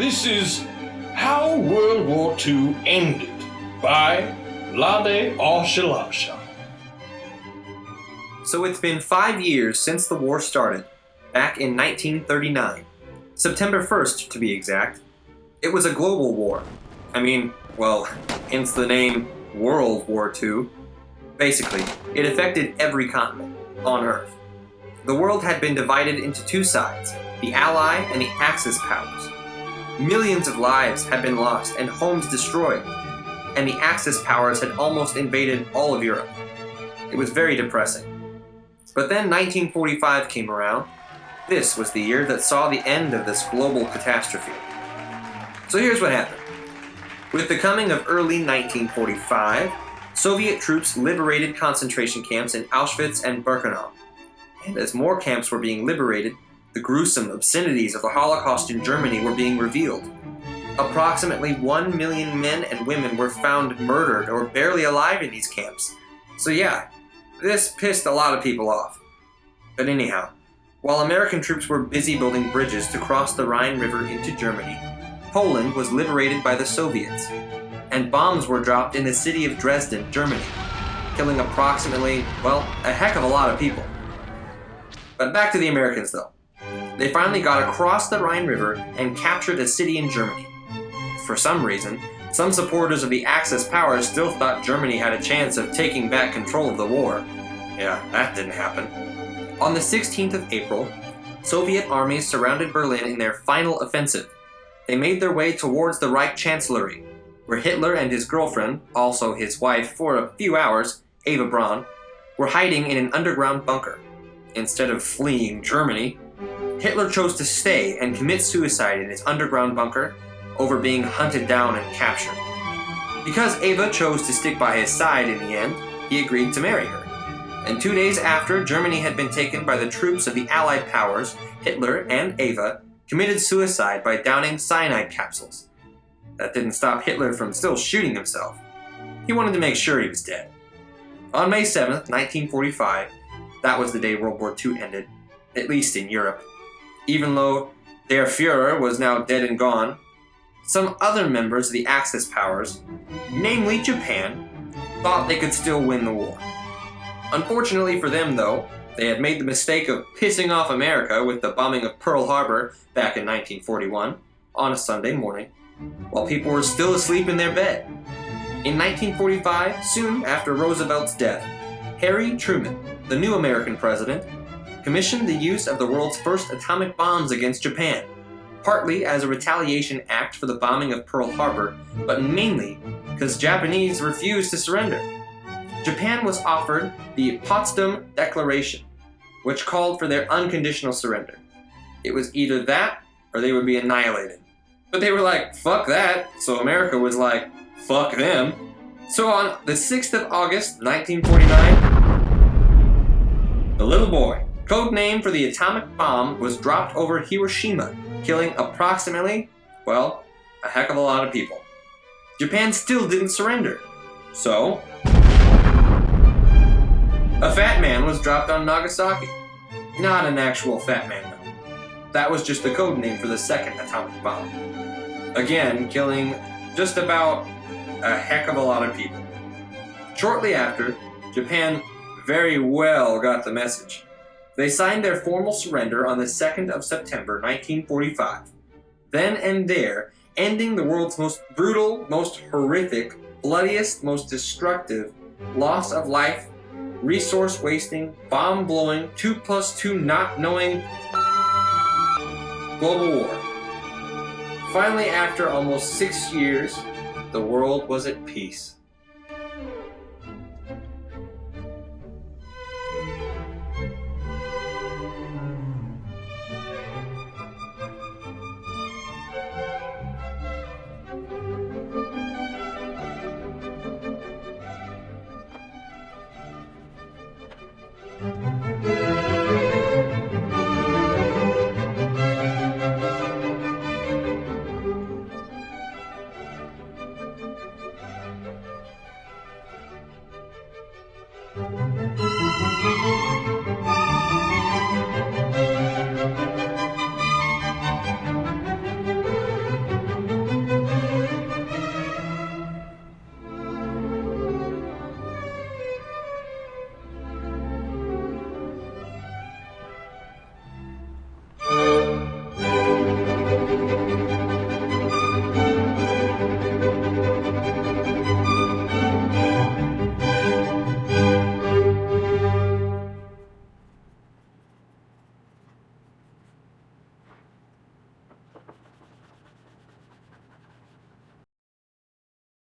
This is How World War II Ended by Lade Oshilasha. So it's been 5 years since the war started, back in 1939. September 1st, to be exact. It was a global war. Hence the name World War II. Basically, it affected every continent on Earth. The world had been divided into two sides, the Ally and the Axis powers. Millions of lives had been lost and homes destroyed, and the Axis powers had almost invaded all of Europe. It was very depressing. But then 1945 came around. This was the year that saw the end of this global catastrophe. So here's what happened. With the coming of early 1945, Soviet troops liberated concentration camps in Auschwitz and Birkenau. And as more camps were being liberated, the gruesome obscenities of the Holocaust in Germany were being revealed. Approximately 1 million men and women were found murdered or barely alive in these camps. So yeah, this pissed a lot of people off. But anyhow, while American troops were busy building bridges to cross the Rhine River into Germany, Poland was liberated by the Soviets, and bombs were dropped in the city of Dresden, Germany, killing approximately, a heck of a lot of people. But back to the Americans though. They finally got across the Rhine River and captured a city in Germany. For some reason, some supporters of the Axis powers still thought Germany had a chance of taking back control of the war. Yeah, that didn't happen. On the 16th of April, Soviet armies surrounded Berlin in their final offensive. They made their way towards the Reich Chancellery, where Hitler and his girlfriend, also his wife for a few hours, Eva Braun, were hiding in an underground bunker. Instead of fleeing Germany, Hitler chose to stay and commit suicide in his underground bunker over being hunted down and captured. Because Eva chose to stick by his side in the end, he agreed to marry her. And 2 days after Germany had been taken by the troops of the Allied powers, Hitler and Eva committed suicide by downing cyanide capsules. That didn't stop Hitler from still shooting himself. He wanted to make sure he was dead. On May 7th, 1945, that was the day World War II ended, at least in Europe. Even though Der Führer was now dead and gone, some other members of the Axis powers, namely Japan, thought they could still win the war. Unfortunately for them, though, they had made the mistake of pissing off America with the bombing of Pearl Harbor back in 1941 on a Sunday morning, while people were still asleep in their bed. In 1945, soon after Roosevelt's death, Harry Truman, the new American president, commissioned the use of the world's first atomic bombs against Japan, partly as a retaliation act for the bombing of Pearl Harbor, but mainly because Japanese refused to surrender. Japan was offered the Potsdam Declaration, which called for their unconditional surrender. It was either that or they would be annihilated. But they were like, fuck that, so America was like, fuck them. So on the 6th of August, 1949, the little boy, code name for the atomic bomb, was dropped over Hiroshima, killing approximately, a heck of a lot of people. Japan still didn't surrender. So a fat man was dropped on Nagasaki. Not an actual fat man, though. That was just the code name for the second atomic bomb. Again, killing just about a heck of a lot of people. Shortly after, Japan very well got the message. They signed their formal surrender on the 2nd of September, 1945. Then and there, ending the world's most brutal, most horrific, bloodiest, most destructive loss of life, resource wasting, bomb blowing, 2+2 not knowing global war. Finally, after almost 6 years, the world was at peace.